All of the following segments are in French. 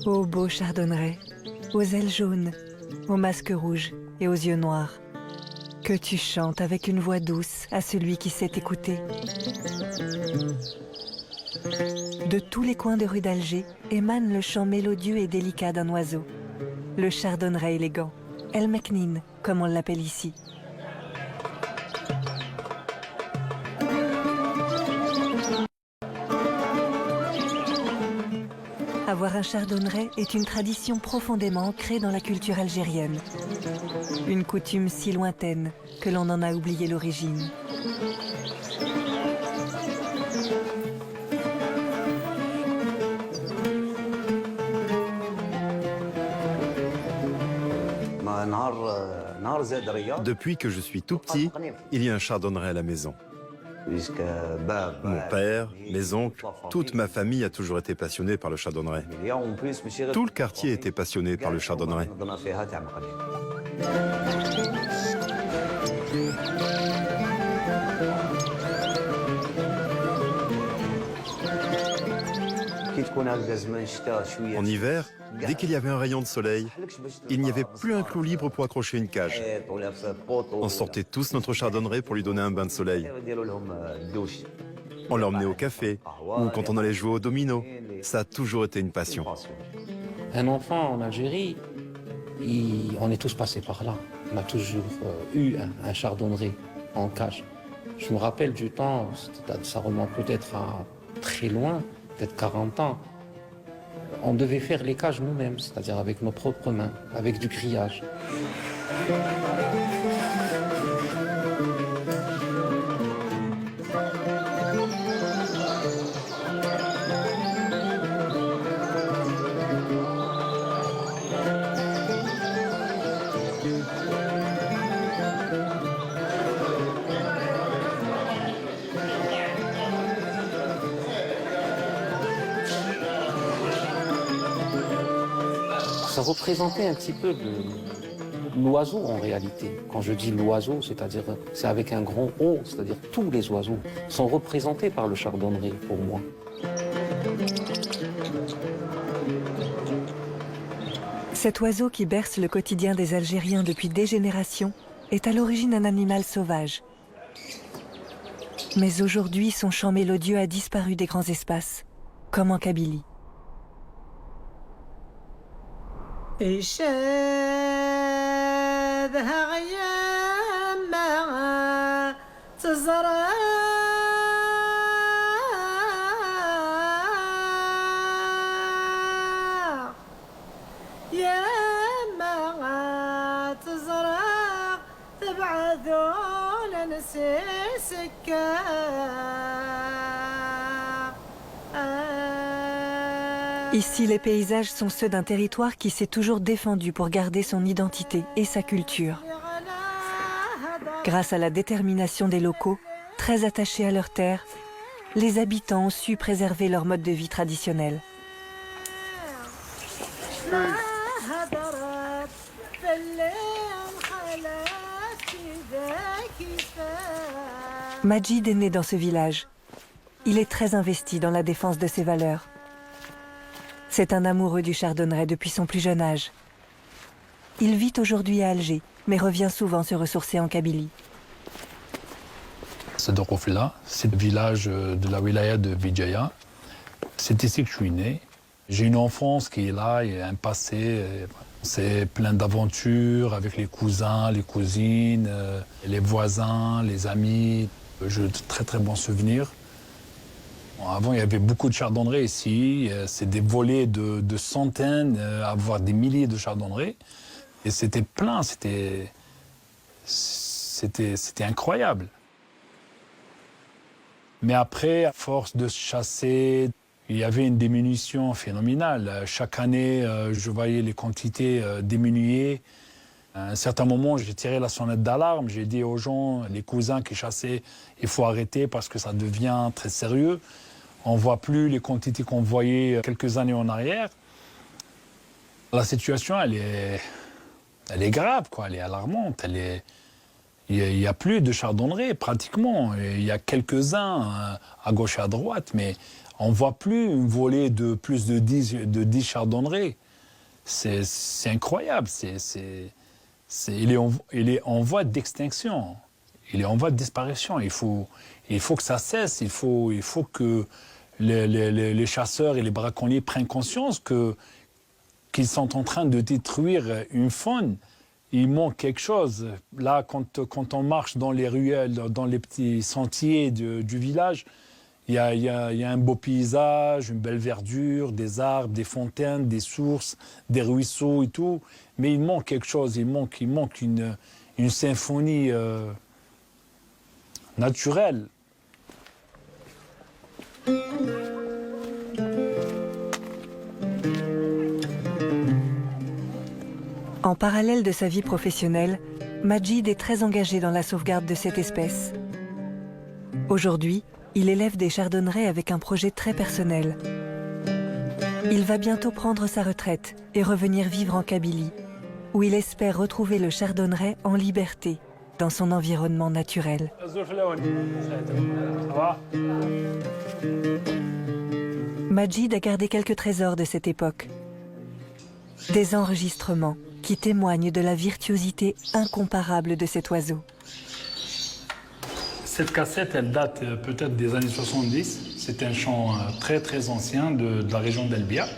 Ô beau chardonneret, aux ailes jaunes, au masque rouge et aux yeux noirs, que tu chantes avec une voix douce à celui qui sait écouter. De tous les coins de rue d'Alger émane le chant mélodieux et délicat d'un oiseau, le chardonneret élégant, El Meknine, comme on l'appelle ici. Avoir un chardonneret est une tradition profondément ancrée dans la culture algérienne. Une coutume si lointaine que l'on en a oublié l'origine. Depuis que je suis tout petit, il y a un chardonneret à la maison. Mon père, mes oncles, toute ma famille a toujours été passionnée par le chardonneret. Tout le quartier était passionné par le chardonneret. En hiver, dès qu'il y avait un rayon de soleil, il n'y avait plus un clou libre pour accrocher une cage. On sortait tous notre chardonneret pour lui donner un bain de soleil. On l'emmenait au café ou quand on allait jouer au domino. Ça a toujours été une passion. Un enfant en Algérie, on est tous passés par là. On a toujours eu un chardonneret en cage. Je me rappelle du temps, ça remonte peut-être à très loin, peut-être 40 ans. On devait faire les cages nous-mêmes, c'est-à-dire avec nos propres mains, avec du grillage. Ça représentait un petit peu l'oiseau en réalité. Quand je dis l'oiseau, c'est-à-dire c'est avec un grand O, c'est-à-dire tous les oiseaux sont représentés par le chardonneret pour moi. Cet oiseau qui berce le quotidien des Algériens depuis des générations est à l'origine un animal sauvage. Mais aujourd'hui, son chant mélodieux a disparu des grands espaces, comme en Kabylie. Ici, les paysages sont ceux d'un territoire qui s'est toujours défendu pour garder son identité et sa culture. Grâce à la détermination des locaux, très attachés à leur terre, les habitants ont su préserver leur mode de vie traditionnel. Majid est né dans ce village. Il est très investi dans la défense de ses valeurs. C'est un amoureux du chardonneret depuis son plus jeune âge. Il vit aujourd'hui à Alger, mais revient souvent se ressourcer en Kabylie. Sadorofla, c'est le village de la wilaya de Vidjaya. C'est ici que je suis né. J'ai une enfance qui est là, et un passé. C'est plein d'aventures avec les cousins, les cousines, les voisins, les amis. J'ai de très très bons souvenirs. Avant, il y avait beaucoup de chardonnerets ici. C'est des volées de centaines, voire des milliers de chardonnerets. Et c'était plein, c'était incroyable. Mais après, à force de chasser, il y avait une diminution phénoménale. Chaque année, je voyais les quantités diminuer. À un certain moment, j'ai tiré la sonnette d'alarme. J'ai dit aux gens, les cousins qui chassaient, il faut arrêter parce que ça devient très sérieux. On ne voit plus les quantités qu'on voyait quelques années en arrière. La situation, elle est grave, quoi, elle est alarmante. Il n'y a plus de chardonneret, pratiquement. Il y a quelques-uns à gauche et à droite, mais on ne voit plus une volée de plus de 10 chardonnerets. C'est incroyable. Il est en voie d'extinction. Il est en voie de disparition. Il faut que ça cesse. Il faut que les chasseurs et les braconniers prennent conscience qu'ils sont en train de détruire une faune. Il manque quelque chose. Là, quand on marche dans les ruelles, dans les petits sentiers du village, il y a un beau paysage, une belle verdure, des arbres, des fontaines, des sources, des ruisseaux et tout. Mais il manque quelque chose. Il manque une symphonie naturelle. En parallèle de sa vie professionnelle, Majid est très engagé dans la sauvegarde de cette espèce. Aujourd'hui, il élève des chardonnerets avec un projet très personnel. Il va bientôt prendre sa retraite et revenir vivre en Kabylie, où il espère retrouver le chardonneret en liberté, dans son environnement naturel. Majid a gardé quelques trésors de cette époque. Des enregistrements qui témoignent de la virtuosité incomparable de cet oiseau. Cette cassette, elle date peut-être des années 70. C'est un chant très très ancien de la région d'Elbia.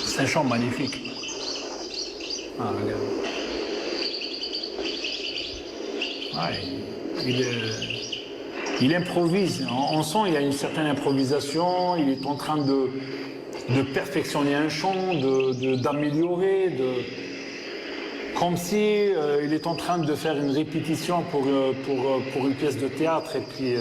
C'est un chant magnifique. Ah, regarde. Il improvise. On sent qu'il y a une certaine improvisation. Il est en train de perfectionner un chant, d'améliorer, comme si il est en train de faire une répétition pour une pièce de théâtre. Et puis,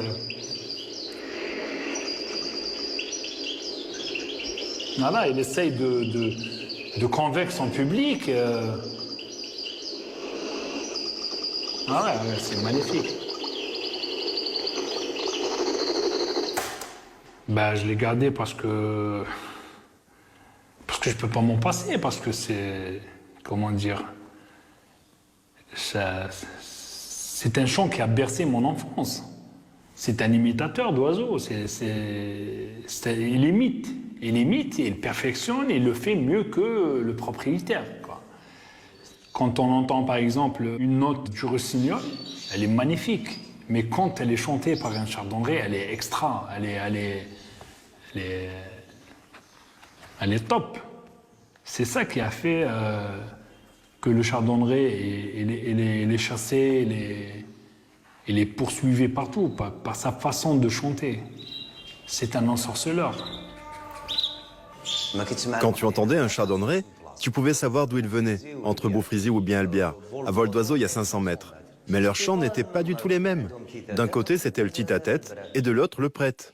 voilà, il essaye de convaincre son public. Ah ouais, c'est magnifique. Ben, je l'ai gardé parce que je ne peux pas m'en passer, parce que c'est, comment dire, c'est un chant qui a bercé mon enfance. C'est un imitateur d'oiseaux. Il imite et il perfectionne, et il le fait mieux que le propriétaire, quoi. Quand on entend par exemple une note du rossignol, elle est magnifique. Mais quand elle est chantée par un chardonneret, elle est extra, elle est top. C'est ça qui a fait que le chardonneret les chassait, et les poursuivait partout, par sa façon de chanter. C'est un ensorceleur. Quand tu entendais un chardonneret, tu pouvais savoir d'où il venait, entre Beaufrisy ou bien Elbia. À vol d'oiseau, il y a 500 mètres. Mais leurs chants n'étaient pas du tout les mêmes. D'un côté, c'était le tite-à-tête, et de l'autre, le prêtre.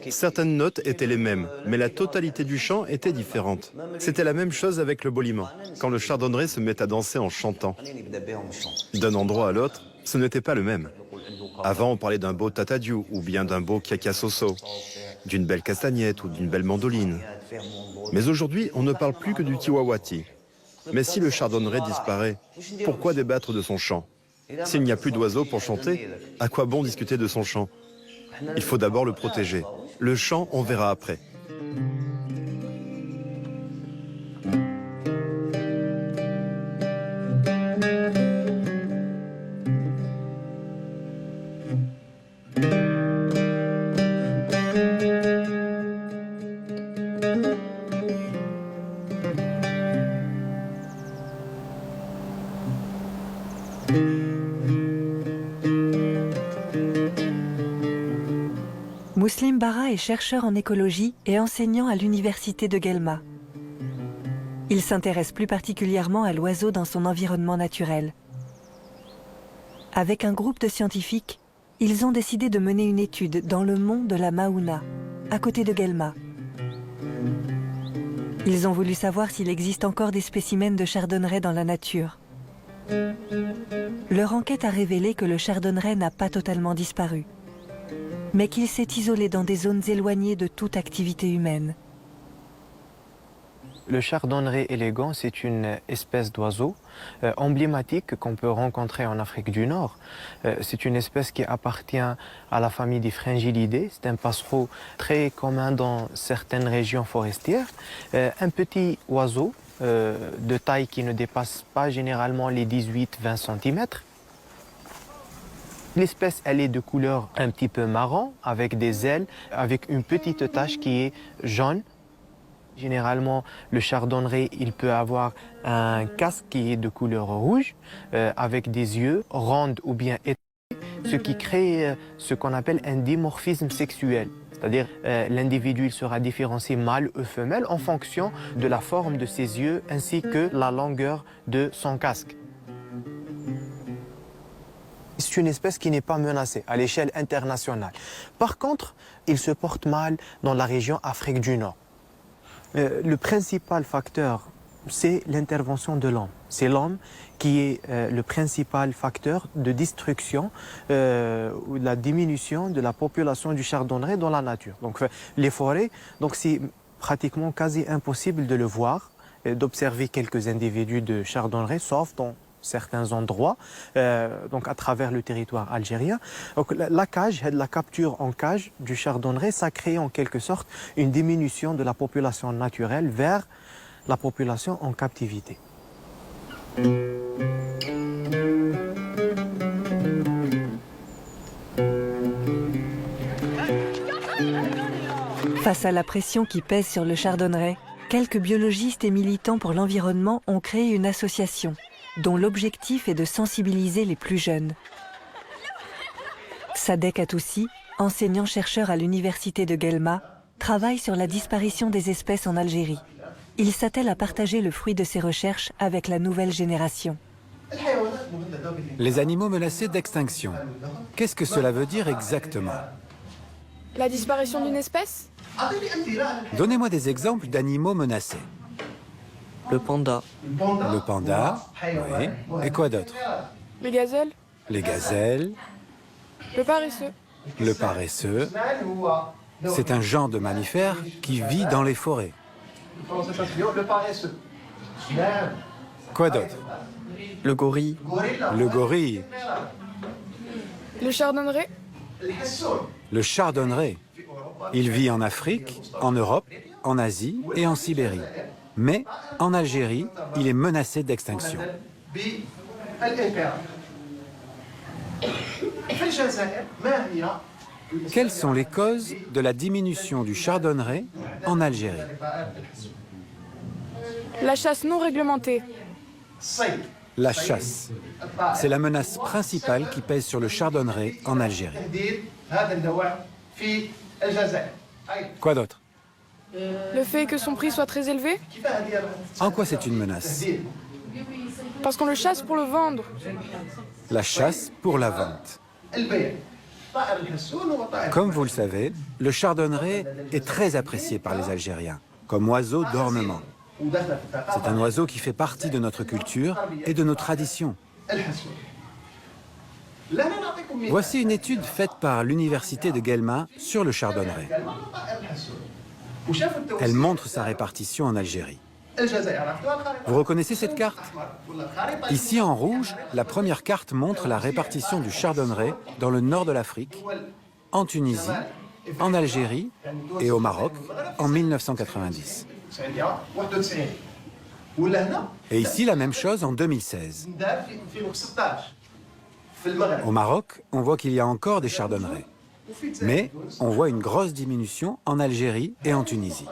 Certaines notes étaient les mêmes, mais la totalité du chant était différente. C'était la même chose avec le boliman, quand le chardonneret se met à danser en chantant. D'un endroit à l'autre, ce n'était pas le même. Avant, on parlait d'un beau tatadiou, ou bien d'un beau kiakasoso, d'une belle castagnette ou d'une belle mandoline. Mais aujourd'hui, on ne parle plus que du tiwawati. Mais si le chardonneret disparaît, pourquoi débattre de son chant? S'il n'y a plus d'oiseaux pour chanter, à quoi bon discuter de son chant? Il faut d'abord le protéger. Le chant, on verra après. Mouslim Bara est chercheur en écologie et enseignant à l'université de Guelma. Il s'intéresse plus particulièrement à l'oiseau dans son environnement naturel. Avec un groupe de scientifiques, ils ont décidé de mener une étude dans le mont de la Maouna, à côté de Guelma. Ils ont voulu savoir s'il existe encore des spécimens de chardonneret dans la nature. Leur enquête a révélé que le chardonneret n'a pas totalement disparu, mais qu'il s'est isolé dans des zones éloignées de toute activité humaine. Le chardonneret élégant, c'est une espèce d'oiseau emblématique qu'on peut rencontrer en Afrique du Nord. C'est une espèce qui appartient à la famille des Fringillidés. C'est un passereau très commun dans certaines régions forestières. Un petit oiseau de taille qui ne dépasse pas généralement les 18-20 cm. L'espèce, elle est de couleur un petit peu marron, avec des ailes, avec une petite tache qui est jaune. Généralement, le chardonneret, il peut avoir un casque qui est de couleur rouge, avec des yeux ronds ou bien étoilés, ce qui crée ce qu'on appelle un dimorphisme sexuel. C'est-à-dire l'individu il sera différencié mâle ou femelle en fonction de la forme de ses yeux ainsi que la longueur de son casque. C'est une espèce qui n'est pas menacée à l'échelle internationale. Par contre, il se porte mal dans la région Afrique du Nord. Le principal facteur, c'est l'intervention de l'homme. C'est l'homme qui est le principal facteur de destruction ou de la diminution de la population du chardonneret dans la nature. Donc les forêts, donc c'est pratiquement quasi impossible de le voir, d'observer quelques individus de chardonneret, sauf dans certains endroits, donc à travers le territoire algérien. Donc la cage, la capture en cage du chardonneret, ça crée en quelque sorte une diminution de la population naturelle vers la population en captivité. Face à la pression qui pèse sur le chardonneret, quelques biologistes et militants pour l'environnement ont créé une association dont l'objectif est de sensibiliser les plus jeunes. Sadek Atoussi, enseignant-chercheur à l'université de Guelma, travaille sur la disparition des espèces en Algérie. Il s'attelle à partager le fruit de ses recherches avec la nouvelle génération. Les animaux menacés d'extinction. Qu'est-ce que cela veut dire exactement? La disparition d'une espèce? Donnez-moi des exemples d'animaux menacés. Le panda. Le panda, oui. Et quoi d'autre? Les gazelles? Les gazelles, Le paresseux? le paresseux. C'est un genre de mammifère qui vit dans les forêts. Quoi d'autre? Le gorille. Le gorille, Le chardonneret? le chardonneret. Il vit en Afrique, en Europe, en Asie et en Sibérie. Mais en Algérie, il est menacé d'extinction. Quelles sont les causes de la diminution du chardonneret en Algérie? La chasse non réglementée. La chasse. C'est la menace principale qui pèse sur le chardonneret en Algérie. Quoi d'autre? Le fait que son prix soit très élevé? En quoi c'est une menace? Parce qu'on le chasse pour le vendre. La chasse pour la vente. Comme vous le savez, le chardonneret est très apprécié par les Algériens, comme oiseau d'ornement. C'est un oiseau qui fait partie de notre culture et de nos traditions. Voici une étude faite par l'université de Guelma sur le chardonneret. Elle montre sa répartition en Algérie. Vous reconnaissez cette carte? Ici en rouge, la première carte montre la répartition du chardonneret dans le nord de l'Afrique, en Tunisie, en Algérie et au Maroc en 1990. Et ici la même chose en 2016. Au Maroc, on voit qu'il y a encore des chardonnerets. Mais on voit une grosse diminution en Algérie et en Tunisie.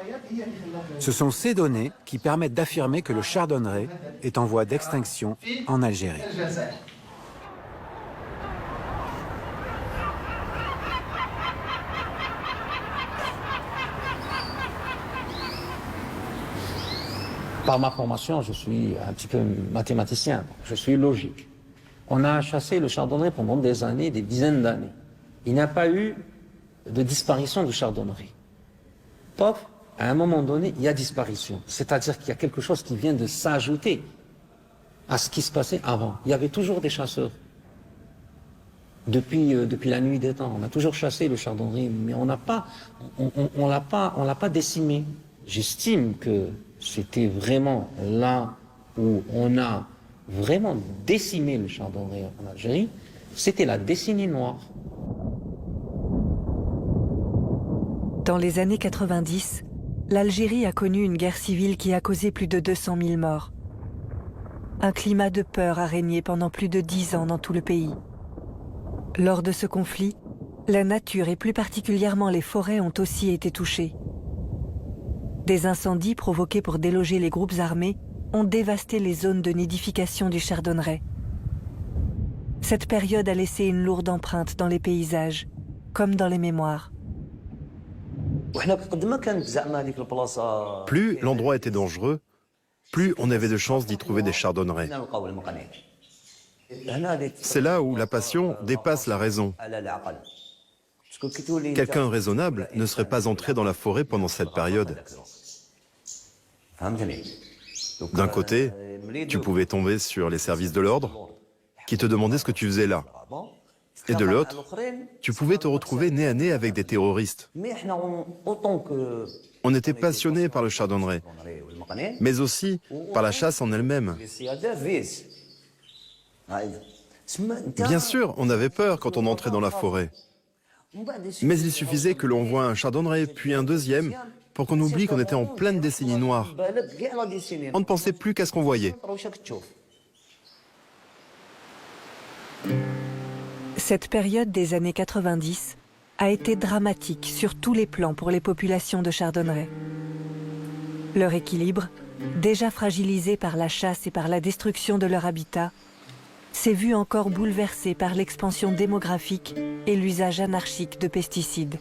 Ce sont ces données qui permettent d'affirmer que le chardonneret est en voie d'extinction en Algérie. Par ma formation, je suis un petit peu mathématicien, je suis logique. On a chassé le chardonneret pendant des années, des dizaines d'années. Il n'y a pas eu de disparition du chardonneret. Pop, à un moment donné, il y a disparition. C'est-à-dire qu'il y a quelque chose qui vient de s'ajouter à ce qui se passait avant. Il y avait toujours des chasseurs. Depuis la nuit des temps, on a toujours chassé le chardonneret, mais on l'a pas décimé. J'estime que c'était vraiment là où on a vraiment décimé le chardonneret en Algérie, c'était la décennie noire. Dans les années 90, l'Algérie a connu une guerre civile qui a causé plus de 200 000 morts. Un climat de peur a régné pendant plus de 10 ans dans tout le pays. Lors de ce conflit, la nature et plus particulièrement les forêts ont aussi été touchées. Des incendies provoqués pour déloger les groupes armés ont dévasté les zones de nidification du chardonneret. Cette période a laissé une lourde empreinte dans les paysages, comme dans les mémoires. Plus l'endroit était dangereux, plus on avait de chances d'y trouver des chardonnerets. C'est là où la passion dépasse la raison. Quelqu'un raisonnable ne serait pas entré dans la forêt pendant cette période. D'un côté, tu pouvais tomber sur les services de l'ordre, qui te demandaient ce que tu faisais là. Et de l'autre, tu pouvais te retrouver nez à nez avec des terroristes. On était passionnés par le chardonneret, mais aussi par la chasse en elle-même. Bien sûr, on avait peur quand on entrait dans la forêt. Mais il suffisait que l'on voie un chardonneret, puis un deuxième, pour qu'on oublie qu'on était en pleine décennie noire. On ne pensait plus qu'à ce qu'on voyait. Cette période des années 90 a été dramatique sur tous les plans pour les populations de chardonneret. Leur équilibre, déjà fragilisé par la chasse et par la destruction de leur habitat, s'est vu encore bouleversé par l'expansion démographique et l'usage anarchique de pesticides.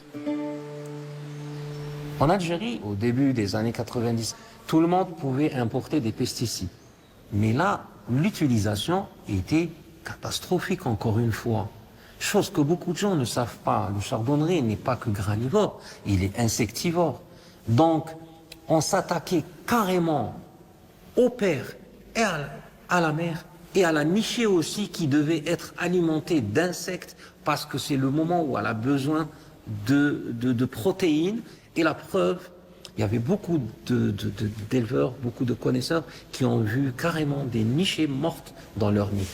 En Algérie, au début des années 90, tout le monde pouvait importer des pesticides. Mais là, l'utilisation était catastrophique encore une fois. Chose que beaucoup de gens ne savent pas. Le chardonneret n'est pas que granivore, il est insectivore. Donc, on s'attaquait carrément au père et à la mère et à la nichée aussi qui devait être alimentée d'insectes parce que c'est le moment où elle a besoin de protéines. Et la preuve, il y avait beaucoup d'éleveurs, beaucoup de connaisseurs qui ont vu carrément des nichées mortes dans leur nid.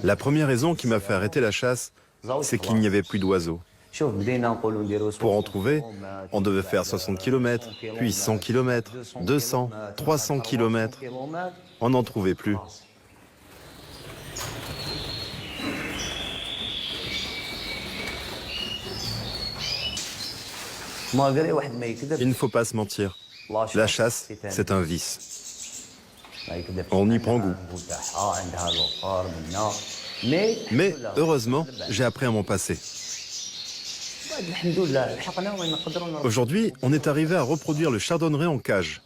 La première raison qui m'a fait arrêter la chasse, c'est qu'il n'y avait plus d'oiseaux. Pour en trouver, on devait faire 60 km, puis 100 km, 200, 300 km. On n'en trouvait plus. Il ne faut pas se mentir. La chasse, c'est un vice. On y prend goût. Mais heureusement, j'ai appris à m'en passer. Aujourd'hui, on est arrivé à reproduire le chardonneret en cage.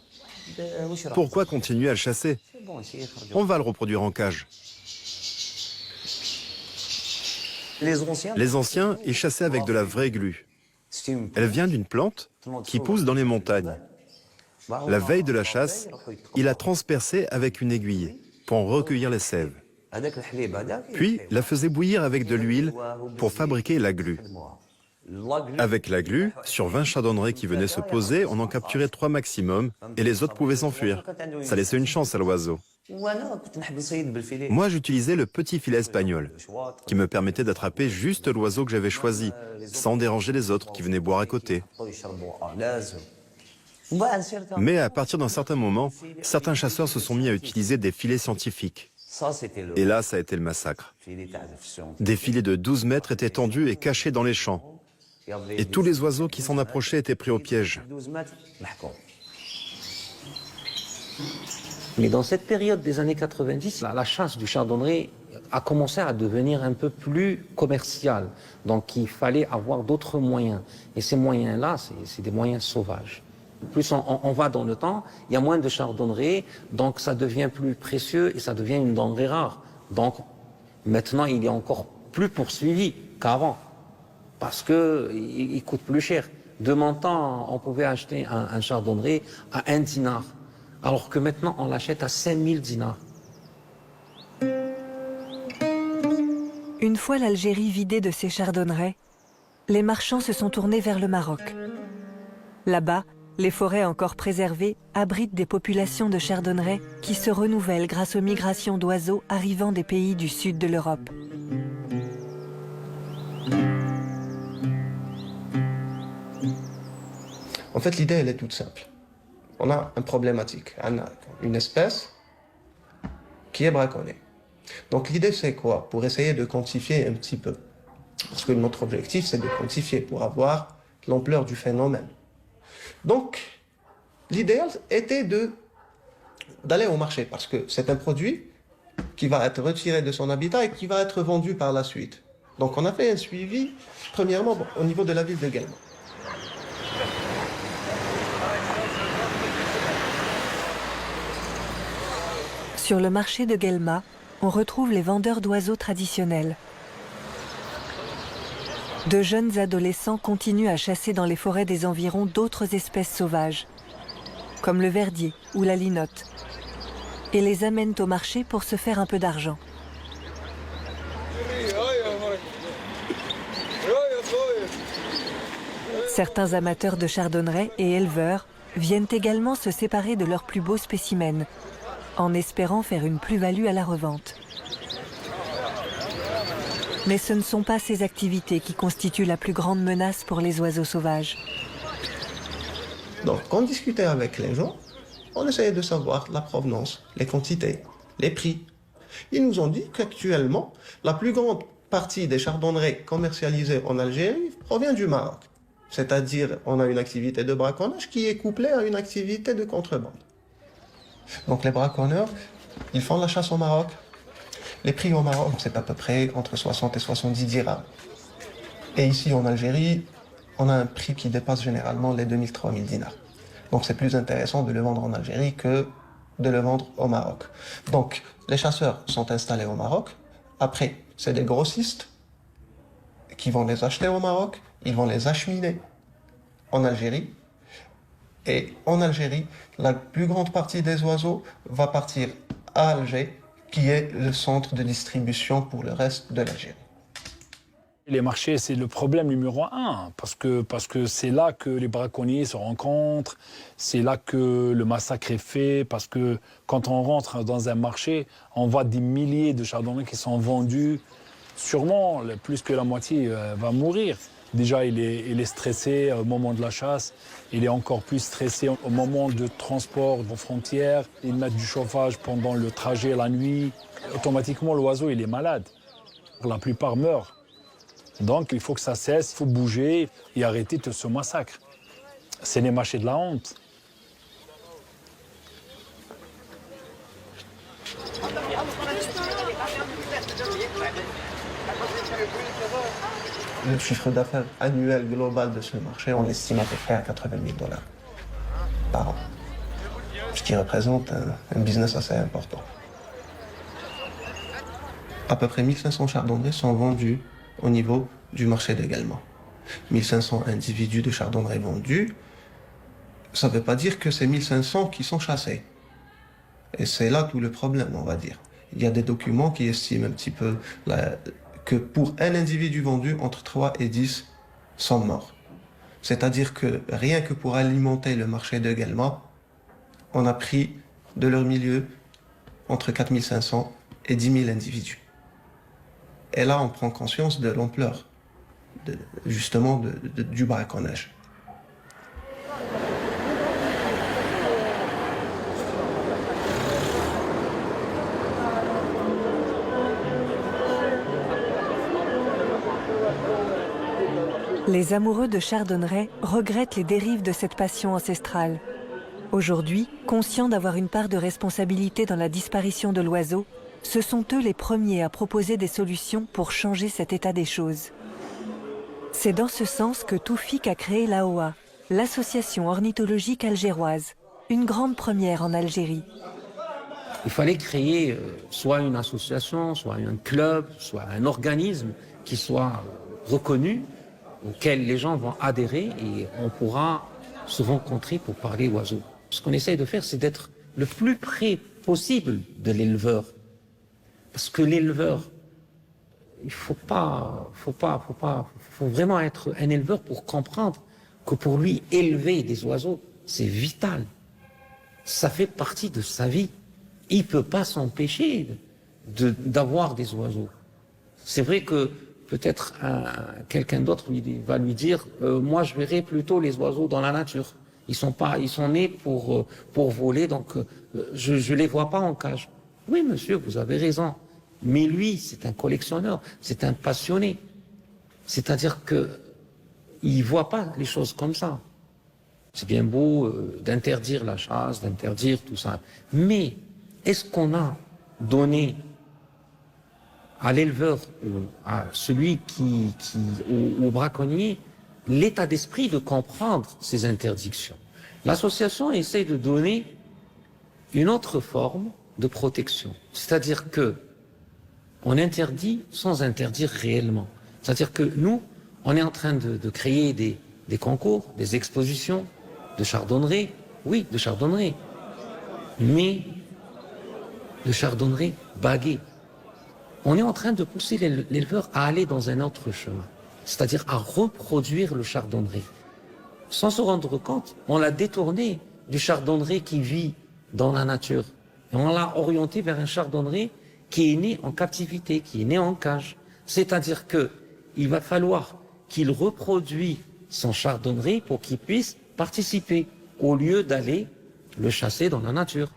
Pourquoi continuer à le chasser? On va le reproduire en cage. Les anciens y chassaient avec de la vraie glu. Elle vient d'une plante qui pousse dans les montagnes. La veille de la chasse, il la transperçait avec une aiguille pour en recueillir les sèves. Puis, la faisait bouillir avec de l'huile pour fabriquer la glu. Avec la glu, sur 20 chardonnerets qui venaient se poser, on en capturait 3 maximum et les autres pouvaient s'enfuir. Ça laissait une chance à l'oiseau. Moi, j'utilisais le petit filet espagnol, qui me permettait d'attraper juste l'oiseau que j'avais choisi, sans déranger les autres qui venaient boire à côté. Mais à partir d'un certain moment, certains chasseurs se sont mis à utiliser des filets scientifiques. Et là, ça a été le massacre. Des filets de 12 mètres étaient tendus et cachés dans les champs. Et tous les oiseaux qui s'en approchaient étaient pris au piège. Mais dans cette période des années 90, la chasse du chardonneret a commencé à devenir un peu plus commerciale. Donc il fallait avoir d'autres moyens. Et ces moyens-là, c'est des moyens sauvages. Plus on va dans le temps, il y a moins de chardonneret, donc ça devient plus précieux et ça devient une denrée rare. Donc maintenant, il est encore plus poursuivi qu'avant, parce qu'il coûte plus cher. De mon temps, on pouvait acheter un chardonneret à 1 dinar, alors que maintenant, on l'achète à 5000 dinars. Une fois l'Algérie vidée de ses chardonnerets, les marchands se sont tournés vers le Maroc. Là-bas, les forêts encore préservées abritent des populations de chardonnerets qui se renouvellent grâce aux migrations d'oiseaux arrivant des pays du sud de l'Europe. En fait, l'idée, elle est toute simple. On a une problématique, une espèce qui est braconnée. Donc l'idée, c'est quoi? Pour essayer de quantifier un petit peu. Parce que notre objectif, c'est de quantifier pour avoir l'ampleur du phénomène. Donc, l'idéal était d'aller au marché, parce que c'est un produit qui va être retiré de son habitat et qui va être vendu par la suite. Donc on a fait un suivi, premièrement, au niveau de la ville de Guelma. Sur le marché de Guelma, on retrouve les vendeurs d'oiseaux traditionnels. De jeunes adolescents continuent à chasser dans les forêts des environs d'autres espèces sauvages, comme le verdier ou la linotte, et les amènent au marché pour se faire un peu d'argent. Certains amateurs de chardonneret et éleveurs viennent également se séparer de leurs plus beaux spécimens, en espérant faire une plus-value à la revente. Mais ce ne sont pas ces activités qui constituent la plus grande menace pour les oiseaux sauvages. Donc, on discutait avec les gens, on essayait de savoir la provenance, les quantités, les prix. Ils nous ont dit qu'actuellement, la plus grande partie des chardonnerets commercialisés en Algérie provient du Maroc. C'est-à-dire, on a une activité de braconnage qui est couplée à une activité de contrebande. Donc les braconneurs, ils font la chasse au Maroc. Les prix au Maroc, c'est à peu près entre 60 et 70 dirhams. Et ici en Algérie, on a un prix qui dépasse généralement les 2000-3000 dinars. Donc c'est plus intéressant de le vendre en Algérie que de le vendre au Maroc. Donc les chasseurs sont installés au Maroc. Après, c'est des grossistes qui vont les acheter au Maroc. Ils vont les acheminer en Algérie. Et en Algérie, la plus grande partie des oiseaux va partir à Alger, qui est le centre de distribution pour le reste de l'Algérie. Les marchés, c'est le problème numéro un, parce que c'est là que les braconniers se rencontrent, c'est là que le massacre est fait, parce que quand on rentre dans un marché, on voit des milliers de chardonnerets qui sont vendus. Sûrement, plus que la moitié va mourir. Déjà, il est stressé au moment de la chasse, il est encore plus stressé au moment de transport aux frontières. Ils mettent du chauffage pendant le trajet la nuit. Automatiquement, l'oiseau, il est malade. La plupart meurent. Donc, il faut que ça cesse, il faut bouger et arrêter de ce massacre. C'est les marchés de la honte. Le chiffre d'affaires annuel global de ce marché, on estime à peu près à 80 000 $ par an. Ce qui représente un business assez important. À peu près 1500 chardonnerets sont vendus au niveau du marché de Guelma. 1500 individus de chardonnerets vendus, ça ne veut pas dire que c'est 1500 qui sont chassés. Et c'est là tout le problème, on va dire. Il y a des documents qui estiment un petit peu que pour un individu vendu, entre 3 et 10 sont morts. C'est-à-dire que rien que pour alimenter le marché de Guelma, on a pris de leur milieu entre 4500 et 10 000 individus. Et là, on prend conscience de l'ampleur, justement, du braconnage. Les amoureux de chardonneret regrettent les dérives de cette passion ancestrale. Aujourd'hui, conscients d'avoir une part de responsabilité dans la disparition de l'oiseau, ce sont eux les premiers à proposer des solutions pour changer cet état des choses. C'est dans ce sens que Toufik a créé l'AOA, l'association ornithologique algéroise, une grande première en Algérie. Il fallait créer soit une association, soit un club, soit un organisme qui soit reconnu auquel les gens vont adhérer et on pourra se rencontrer pour parler oiseaux. Ce qu'on essaye de faire, c'est d'être le plus près possible de l'éleveur. Parce que l'éleveur, il faut vraiment être un éleveur pour comprendre que pour lui, élever des oiseaux, c'est vital. Ça fait partie de sa vie. Il ne peut pas s'empêcher d'avoir des oiseaux. C'est vrai que peut-être quelqu'un d'autre va lui dire moi je verrai plutôt les oiseaux dans la nature. Ils sont nés pour voler, donc je les vois pas en cage. Oui monsieur, vous avez raison. Mais lui, c'est un collectionneur, c'est un passionné. C'est-à-dire que il voit pas les choses comme ça. C'est bien beau d'interdire la chasse, d'interdire tout ça. Mais est-ce qu'on a donné à l'éleveur, à celui au braconnier, l'état d'esprit de comprendre ces interdictions? L'association essaie de donner une autre forme de protection. C'est-à-dire que on interdit sans interdire réellement. C'est-à-dire que nous, on est en train de créer des concours, des expositions de chardonneret, oui, de chardonneret, mais de chardonneret bagué. On est en train de pousser l'éleveur à aller dans un autre chemin, c'est-à-dire à reproduire le chardonneret. Sans se rendre compte, on l'a détourné du chardonneret qui vit dans la nature. Et on l'a orienté vers un chardonneret qui est né en captivité, qui est né en cage. C'est-à-dire qu'il va falloir qu'il reproduise son chardonneret pour qu'il puisse participer, au lieu d'aller le chasser dans la nature.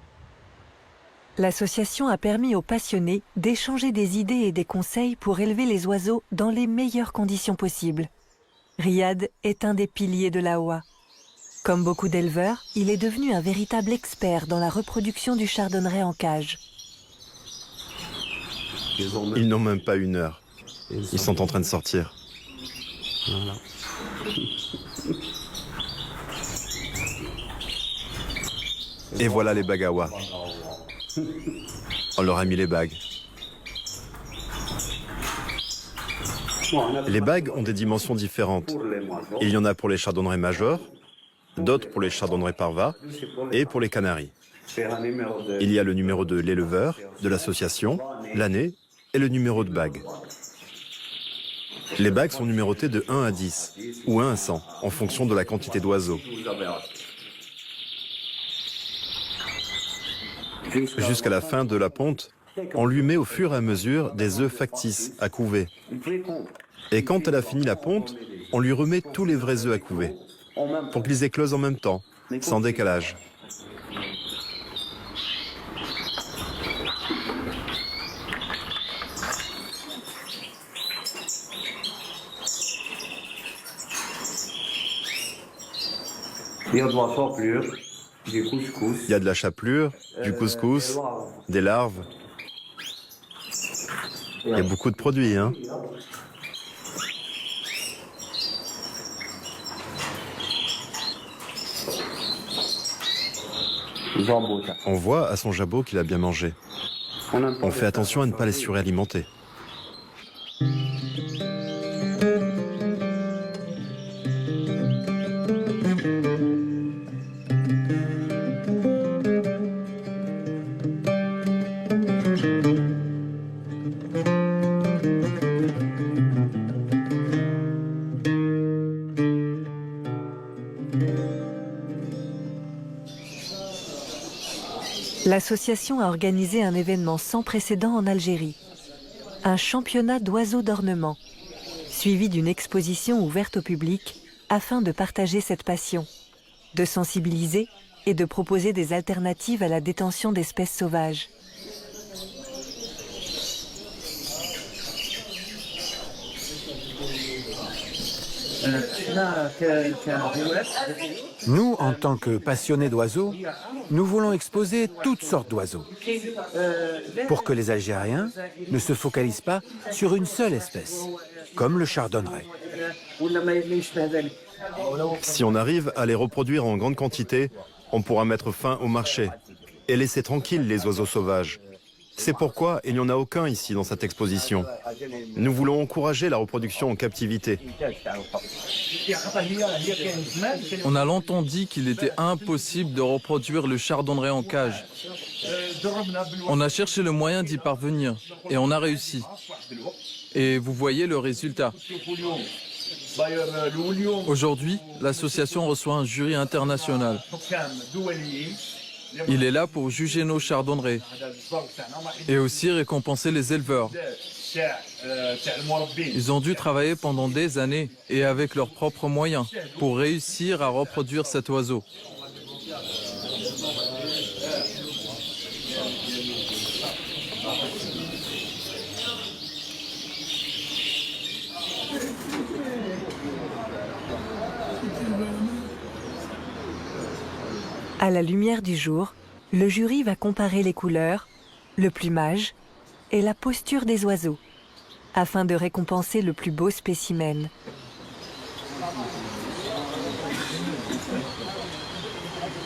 L'association a permis aux passionnés d'échanger des idées et des conseils pour élever les oiseaux dans les meilleures conditions possibles. Riyad est un des piliers de l'AOA. Comme beaucoup d'éleveurs, il est devenu un véritable expert dans la reproduction du chardonneret en cage. Ils n'ont même pas 1 heure. Ils sont en train de sortir. Voilà. Et voilà les bagawas. On leur a mis les bagues. Les bagues ont des dimensions différentes. Il y en a pour les chardonnerets majeurs, d'autres pour les chardonnerets parva et pour les canaris. Il y a le numéro de l'éleveur, de l'association, l'année et le numéro de bague. Les bagues sont numérotées de 1 à 10 ou 1 à 100 en fonction de la quantité d'oiseaux. Jusqu'à la fin de la ponte, on lui met au fur et à mesure des œufs factices à couver. Et quand elle a fini la ponte, on lui remet tous les vrais œufs à couver, pour qu'ils éclosent en même temps, sans décalage. Il y a de la chapelure, du couscous. Il y a de la chapelure, du couscous, des larves. Il y a beaucoup de produits, hein. On voit à son jabot qu'il a bien mangé. On fait attention à ne pas les suralimenter. L'association a organisé un événement sans précédent en Algérie. Un championnat d'oiseaux d'ornement, suivi d'une exposition ouverte au public afin de partager cette passion, de sensibiliser et de proposer des alternatives à la détention d'espèces sauvages. Nous, en tant que passionnés d'oiseaux, nous voulons exposer toutes sortes d'oiseaux pour que les Algériens ne se focalisent pas sur une seule espèce, comme le chardonneret. Si on arrive à les reproduire en grande quantité, on pourra mettre fin au marché et laisser tranquilles les oiseaux sauvages. C'est pourquoi il n'y en a aucun ici dans cette exposition. Nous voulons encourager la reproduction en captivité. On a longtemps dit qu'il était impossible de reproduire le chardonneret en cage. On a cherché le moyen d'y parvenir et on a réussi. Et vous voyez le résultat. Aujourd'hui, l'association reçoit un jury international. Il est là pour juger nos chardonnerets et aussi récompenser les éleveurs. Ils ont dû travailler pendant des années et avec leurs propres moyens pour réussir à reproduire cet oiseau. À la lumière du jour, le jury va comparer les couleurs, le plumage et la posture des oiseaux, afin de récompenser le plus beau spécimen.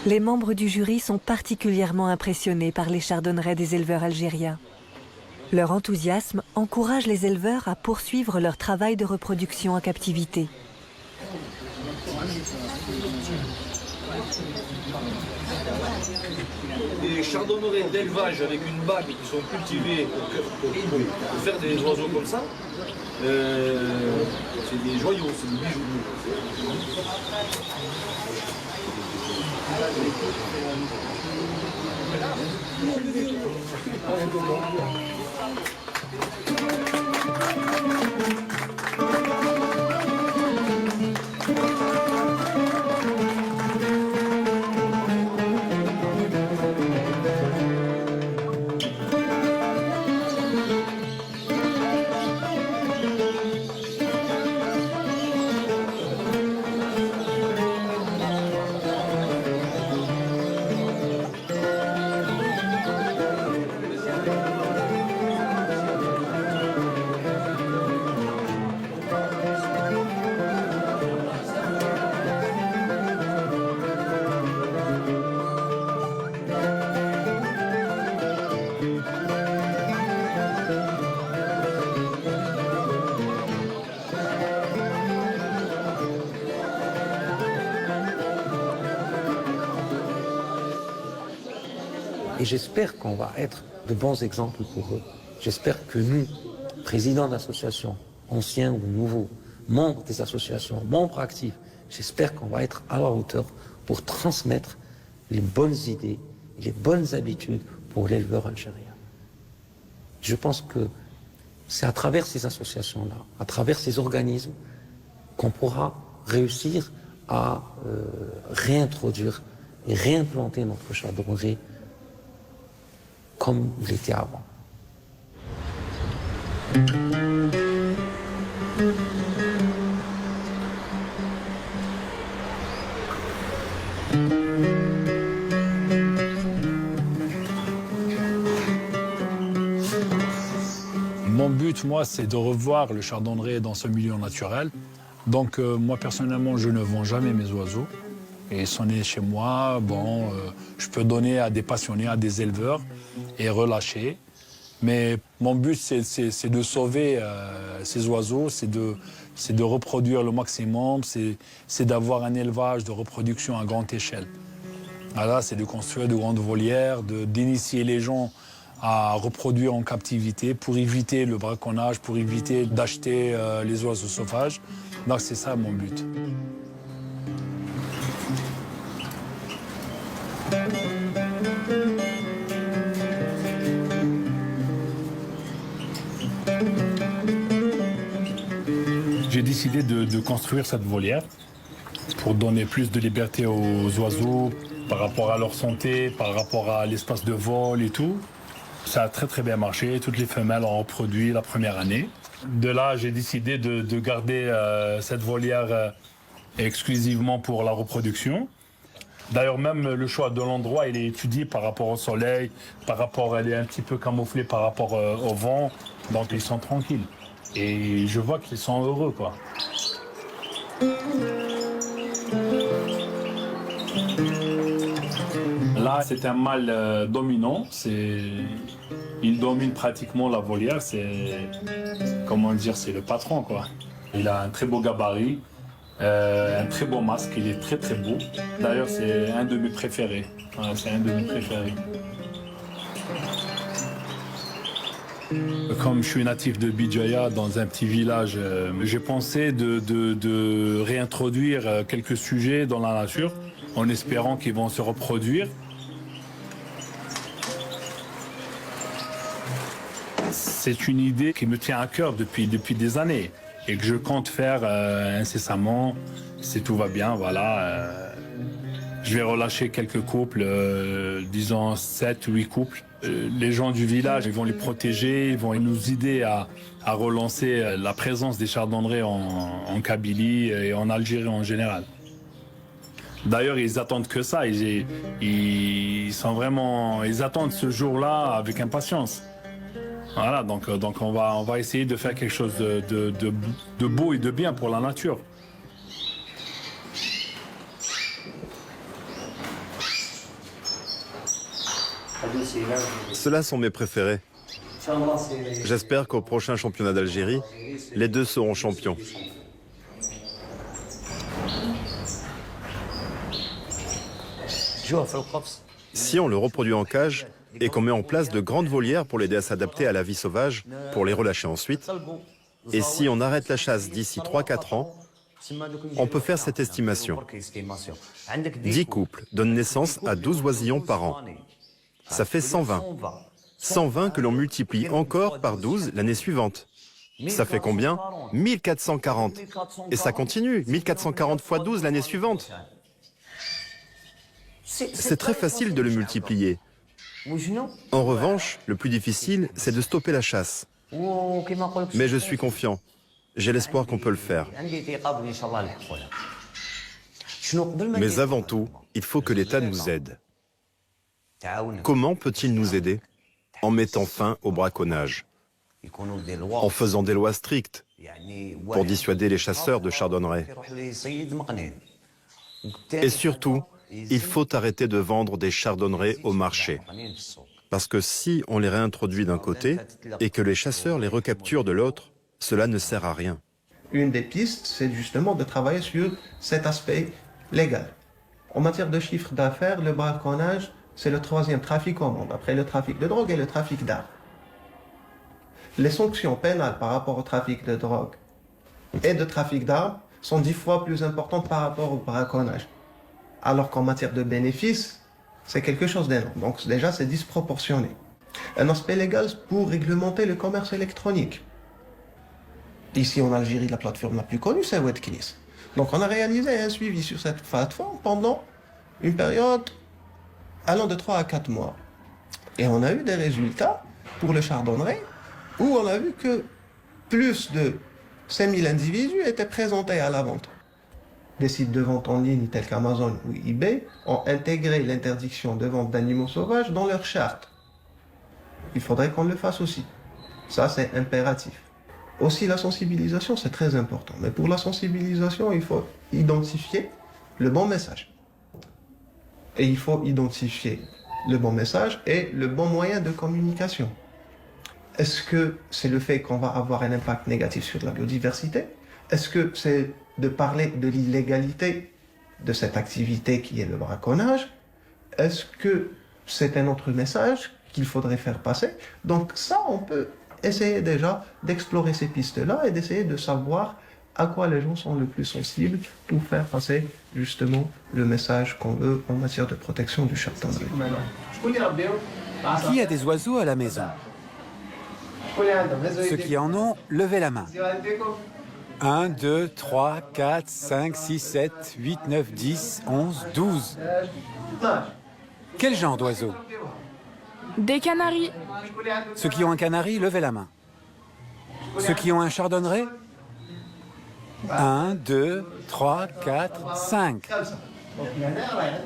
Les membres du jury sont particulièrement impressionnés par les chardonnerets des éleveurs algériens. Leur enthousiasme encourage les éleveurs à poursuivre leur travail de reproduction en captivité. Des chardonnerets d'élevage avec une bague qui sont cultivés pour faire des oiseaux comme ça, c'est des joyaux, c'est des bijoux. Et j'espère qu'on va être de bons exemples pour eux. J'espère que nous, présidents d'associations, anciens ou nouveaux, membres des associations, membres actifs, j'espère qu'on va être à la hauteur pour transmettre les bonnes idées, les bonnes habitudes pour l'éleveur algérien. Je pense que c'est à travers ces associations-là, à travers ces organismes, qu'on pourra réussir à réintroduire et réimplanter notre chardonneret comme il était avant. Mon but, moi, c'est de revoir le chardonneret dans ce milieu naturel. Donc, moi, personnellement, je ne vends jamais mes oiseaux. Et ils sont nés chez moi, je peux donner à des passionnés, à des éleveurs et relâcher. Mais mon but, c'est de sauver ces oiseaux, c'est de reproduire le maximum, c'est d'avoir un élevage de reproduction à grande échelle. Voilà, c'est de construire de grandes volières, d'initier les gens à reproduire en captivité pour éviter le braconnage, pour éviter d'acheter les oiseaux sauvages. Donc c'est ça mon but. J'ai décidé de construire cette volière pour donner plus de liberté aux oiseaux par rapport à leur santé, par rapport à l'espace de vol et tout. Ça a très très bien marché, toutes les femelles ont reproduit la première année. De là, j'ai décidé de garder cette volière exclusivement pour la reproduction. D'ailleurs, même le choix de l'endroit, il est étudié par rapport au soleil, elle est un petit peu camouflée par rapport au vent, donc ils sont tranquilles. Et je vois qu'ils sont heureux, quoi. Là, c'est un mâle dominant, Il domine pratiquement la volière, c'est, comment dire, c'est le patron, quoi. Il a un très beau gabarit, un très beau masque, il est très très beau. D'ailleurs, c'est un de mes préférés. Ouais, c'est un de mes préférés. Comme je suis natif de Bijaya, dans un petit village, j'ai pensé de réintroduire quelques sujets dans la nature, en espérant qu'ils vont se reproduire. C'est une idée qui me tient à cœur depuis des années et que je compte faire incessamment, si tout va bien, voilà. Je vais relâcher quelques couples, disons 7-8 couples. Les gens du village, ils vont les protéger, ils vont nous aider à relancer la présence des chardonnerets en Kabylie et en Algérie en général. D'ailleurs, ils attendent que ça, ils attendent ce jour-là avec impatience. Voilà, donc on va essayer de faire quelque chose de beau et de bien pour la nature. Ceux-là sont mes préférés. J'espère qu'au prochain championnat d'Algérie, les deux seront champions. Si on le reproduit en cage et qu'on met en place de grandes volières pour l'aider à s'adapter à la vie sauvage, pour les relâcher ensuite, et si on arrête la chasse d'ici 3-4 ans, on peut faire cette estimation. 10 couples donnent naissance à 12 oisillons par an. Ça fait 120. 120 que l'on multiplie encore par 12 l'année suivante. Ça fait combien? 1440. Et ça continue, 1440 fois 12 l'année suivante. C'est très facile de le multiplier. En revanche, le plus difficile, c'est de stopper la chasse. Mais je suis confiant. J'ai l'espoir qu'on peut le faire. Mais avant tout, il faut que l'État nous aide. Comment peut-il nous aider? En mettant fin au braconnage, en faisant des lois strictes pour dissuader les chasseurs de chardonneret. Et surtout, il faut arrêter de vendre des chardonnerets au marché. Parce que si on les réintroduit d'un côté et que les chasseurs les recapturent de l'autre, cela ne sert à rien. Une des pistes, c'est justement de travailler sur cet aspect légal. En matière de chiffre d'affaires, le braconnage, c'est le troisième trafic au monde, après le trafic de drogue et le trafic d'armes. Les sanctions pénales par rapport au trafic de drogue et de trafic d'armes sont 10 fois plus importantes par rapport au braconnage. Alors qu'en matière de bénéfices, c'est quelque chose d'énorme. Donc déjà, c'est disproportionné. Un aspect légal pour réglementer le commerce électronique. Ici en Algérie, la plateforme la plus connue, c'est Wetkilis. Donc on a réalisé un suivi sur cette plateforme pendant une période allant de 3 à 4 mois. Et on a eu des résultats pour le chardonneret où on a vu que plus de 5000 individus étaient présentés à la vente. Des sites de vente en ligne tels qu'Amazon ou eBay ont intégré l'interdiction de vente d'animaux sauvages dans leur charte. Il faudrait qu'on le fasse aussi. Ça, c'est impératif. Aussi, la sensibilisation, c'est très important. Mais pour la sensibilisation, il faut identifier le bon message. Et il faut identifier le bon message et le bon moyen de communication. Est-ce que c'est le fait qu'on va avoir un impact négatif sur la biodiversité? Est-ce que c'est de parler de l'illégalité de cette activité qui est le braconnage? Est-ce que c'est un autre message qu'il faudrait faire passer? Donc ça, on peut essayer déjà d'explorer ces pistes-là et d'essayer de savoir à quoi les gens sont le plus sensibles pour faire passer justement le message qu'on veut en matière de protection du chardonneret. Qui a des oiseaux à la maison? Ceux qui en ont, levez la main. 1, 2, 3, 4, 5, 6, 7, 8, 9, 10, 11, 12. Quel genre d'oiseaux? Des canaris. Ceux qui ont un canari, levez la main. Ceux qui ont un chardonneret? 1, 2, 3, 4, 5.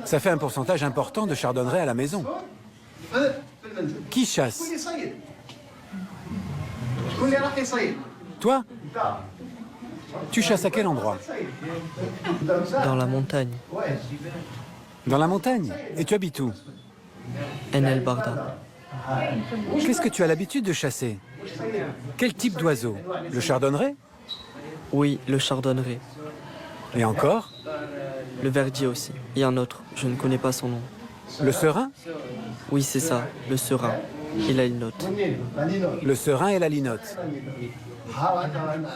Ça fait un pourcentage important de chardonneret à la maison. Qui chasse? Toi? Tu chasses à quel endroit? Dans la montagne. Dans la montagne? Et tu habites où? En El Barda. Qu'est-ce que tu as l'habitude de chasser? Quel type d'oiseau? Le chardonneret? Oui, le chardonneret. Et encore? Le verdier aussi. Et un autre, je ne connais pas son nom. Le serin? Oui, c'est ça, le serin. Et la linotte. Le serin et la linotte.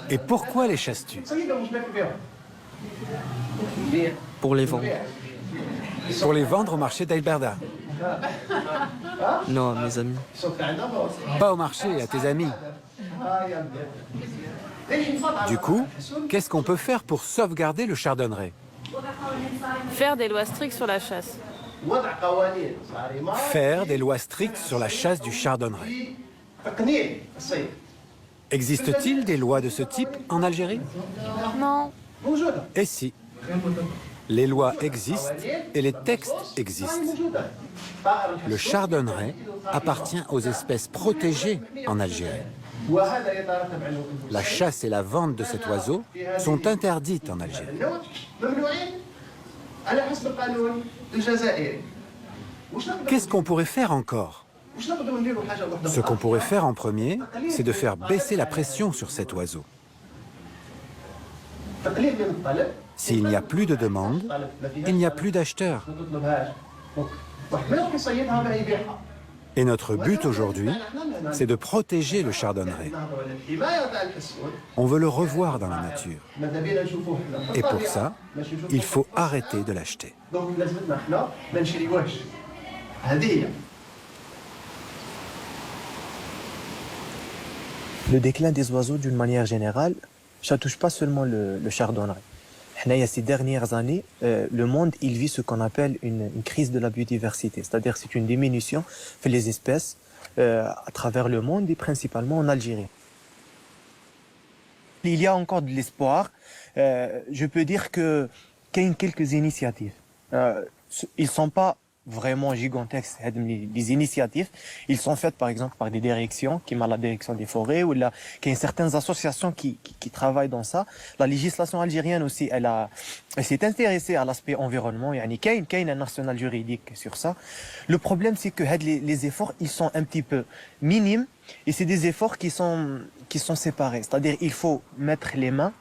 Et pourquoi les chasses-tu? Pour les vendre. Pour les vendre au marché d'Ailberda? Non, à mes amis. Pas au marché, à tes amis. Du coup, qu'est-ce qu'on peut faire pour sauvegarder le chardonneret? Faire des lois strictes sur la chasse. Faire des lois strictes sur la chasse du chardonneret. Existe-t-il des lois de ce type en Algérie? Non. Et si? Les lois existent et les textes existent. Le chardonneret appartient aux espèces protégées en Algérie. La chasse et la vente de cet oiseau sont interdites en Algérie. Qu'est-ce qu'on pourrait faire encore? Ce qu'on pourrait faire en premier, c'est de faire baisser la pression sur cet oiseau. S'il n'y a plus de demande, il n'y a plus d'acheteurs. Et notre but aujourd'hui, c'est de protéger le chardonneret. On veut le revoir dans la nature. Et pour ça, il faut arrêter de l'acheter. Le déclin des oiseaux d'une manière générale, ça ne touche pas seulement le chardonneret. Ces dernières années, le monde il vit ce qu'on appelle une crise de la biodiversité, c'est-à-dire c'est une diminution des espèces à travers le monde et principalement en Algérie. Il y a encore de l'espoir. Je peux dire qu'il y a quelques initiatives. Ils ne sont pas vraiment gigantesques, les initiatives. Ils sont faites par exemple par des directions, qui ont la direction des forêts, ou là, qu'il y a certaines associations qui travaillent dans ça. La législation algérienne aussi, elle s'est intéressée à l'aspect environnement. Il y a un national juridique sur ça. Le problème, c'est que les efforts, ils sont un petit peu minimes, et c'est des efforts qui sont séparés. C'est-à-dire, il faut mettre les mains,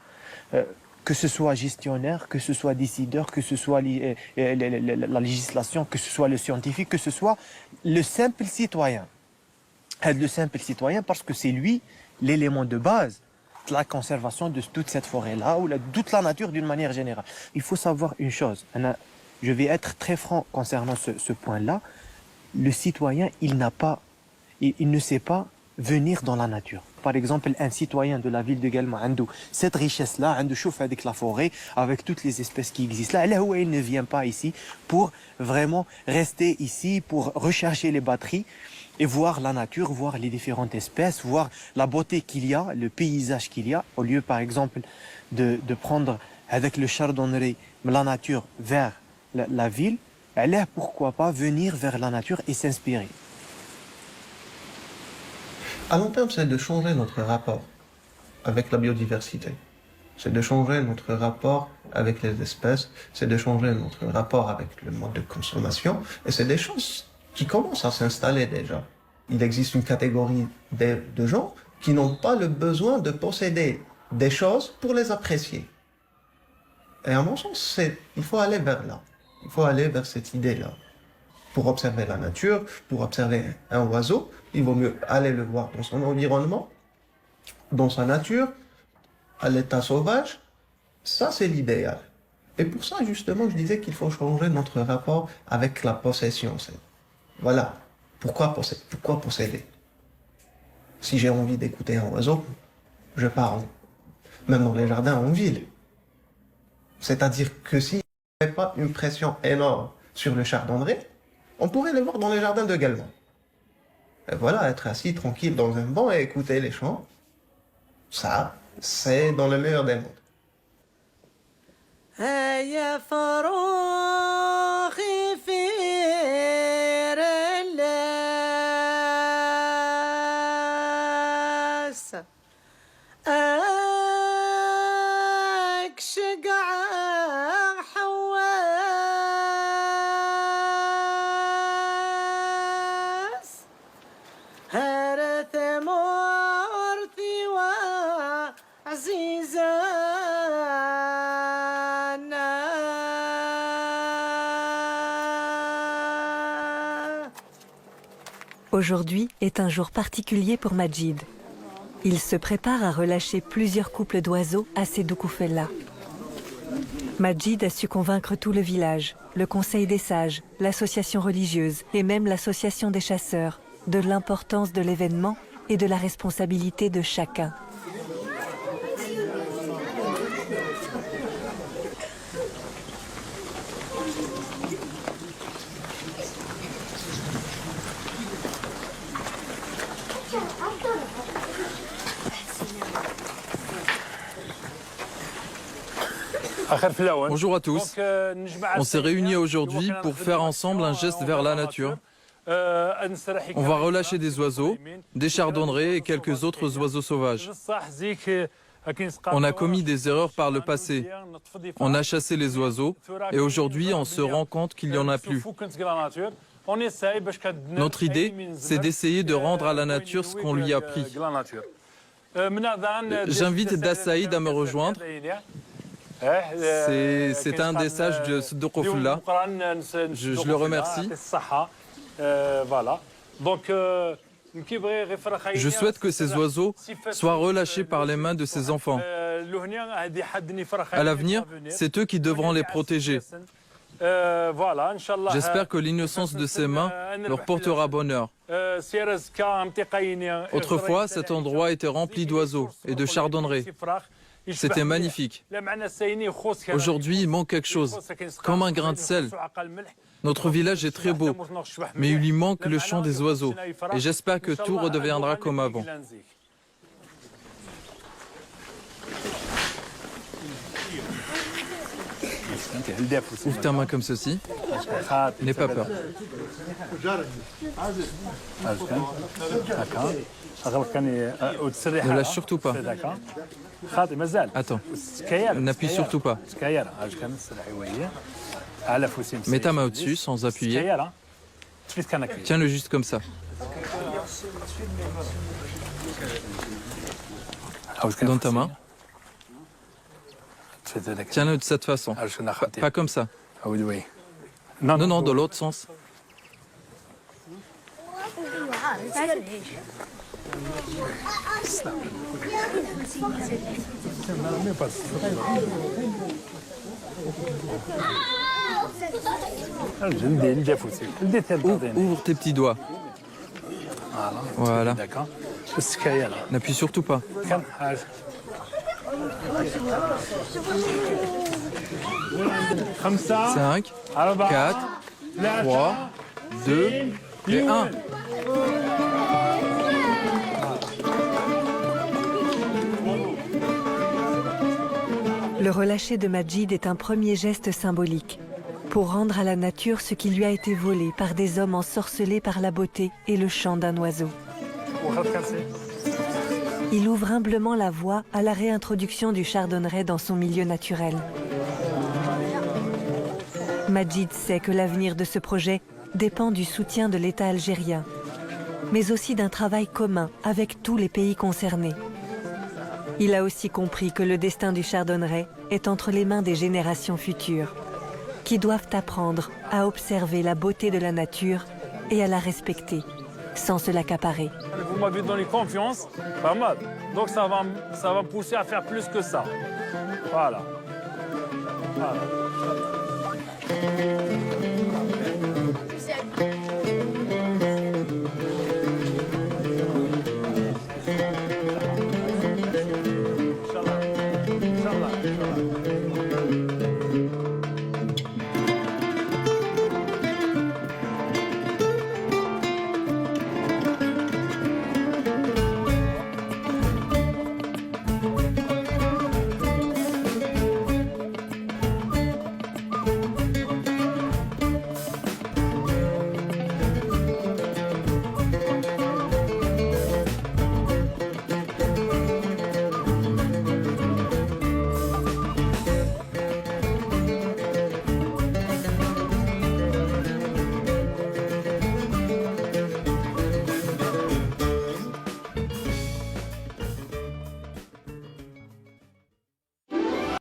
que ce soit gestionnaire, que ce soit décideur, que ce soit la législation, que ce soit le scientifique, que ce soit le simple citoyen. Le simple citoyen parce que c'est lui l'élément de base de la conservation de toute cette forêt-là ou de toute la nature d'une manière générale. Il faut savoir une chose, je vais être très franc concernant ce point-là, le citoyen, il ne sait pas venir dans la nature. Par exemple, un citoyen de la ville de Guelma, cette richesse-là, chauffe avec la forêt, avec toutes les espèces qui existent là, il ne vient pas ici pour vraiment rester ici, pour rechercher les batteries et voir la nature, voir les différentes espèces, voir la beauté qu'il y a, le paysage qu'il y a, au lieu par exemple de prendre avec le chardonneret la nature vers la ville, pourquoi pas venir vers la nature et s'inspirer. À long terme, c'est de changer notre rapport avec la biodiversité. C'est de changer notre rapport avec les espèces, c'est de changer notre rapport avec le mode de consommation. Et c'est des choses qui commencent à s'installer déjà. Il existe une catégorie de gens qui n'ont pas le besoin de posséder des choses pour les apprécier. Et à mon sens, il faut aller vers là. Il faut aller vers cette idée-là. Pour observer la nature, pour observer un oiseau, il vaut mieux aller le voir dans son environnement, dans sa nature, à l'état sauvage. Ça, c'est l'idéal. Et pour ça, justement, je disais qu'il faut changer notre rapport avec la possession. Voilà. Pourquoi posséder? Si j'ai envie d'écouter un oiseau, je pars même dans les jardins en ville. C'est-à-dire que s'il n'y avait pas une pression énorme sur le chardonneret, on pourrait les voir dans les jardins de Guelma. Et voilà, être assis tranquille dans un banc et écouter les chants, ça, c'est dans le meilleur des mondes. Aujourd'hui est un jour particulier pour Majid. Il se prépare à relâcher plusieurs couples d'oiseaux à Sedoukoufella. Majid a su convaincre tout le village, le conseil des sages, l'association religieuse et même l'association des chasseurs de l'importance de l'événement et de la responsabilité de chacun. Bonjour à tous. On s'est réunis aujourd'hui pour faire ensemble un geste vers la nature. On va relâcher des oiseaux, des chardonnerets et quelques autres oiseaux sauvages. On a commis des erreurs par le passé. On a chassé les oiseaux et aujourd'hui on se rend compte qu'il n'y en a plus. Notre idée, c'est d'essayer de rendre à la nature ce qu'on lui a pris. J'invite Dassaïd à me rejoindre. C'est un des sages de Sedoukoufella. Je le remercie. Je souhaite que ces oiseaux soient relâchés par les mains de ces enfants. À l'avenir, c'est eux qui devront les protéger. J'espère que l'innocence de ces mains leur portera bonheur. Autrefois, cet endroit était rempli d'oiseaux et de chardonnerets. C'était magnifique. Aujourd'hui, il manque quelque chose, comme un grain de sel. Notre village est très beau, mais il lui manque le chant des oiseaux. Et j'espère que tout redeviendra comme avant. Ouvre ta main comme ceci. N'aie pas peur. Ne lâche surtout pas. Attends, n'appuie surtout pas. Mets ta main au-dessus sans appuyer. Tiens-le juste comme ça. Donne ta main. Tiens-le de cette façon. Pas comme ça. Non, non, de l'autre sens. Ouvre tes petits doigts. Voilà. N'appuie surtout pas. 5, 4, 3, 2 et 1. Le relâcher de Majid est un premier geste symbolique pour rendre à la nature ce qui lui a été volé par des hommes ensorcelés par la beauté et le chant d'un oiseau. Il ouvre humblement la voie à la réintroduction du chardonneret dans son milieu naturel. Majid sait que l'avenir de ce projet dépend du soutien de l'État algérien, mais aussi d'un travail commun avec tous les pays concernés. Il a aussi compris que le destin du chardonneret est entre les mains des générations futures, qui doivent apprendre à observer la beauté de la nature et à la respecter, sans se l'accaparer. Vous m'avez donné confiance, pas mal. Donc ça va me pousser à faire plus que ça. Voilà.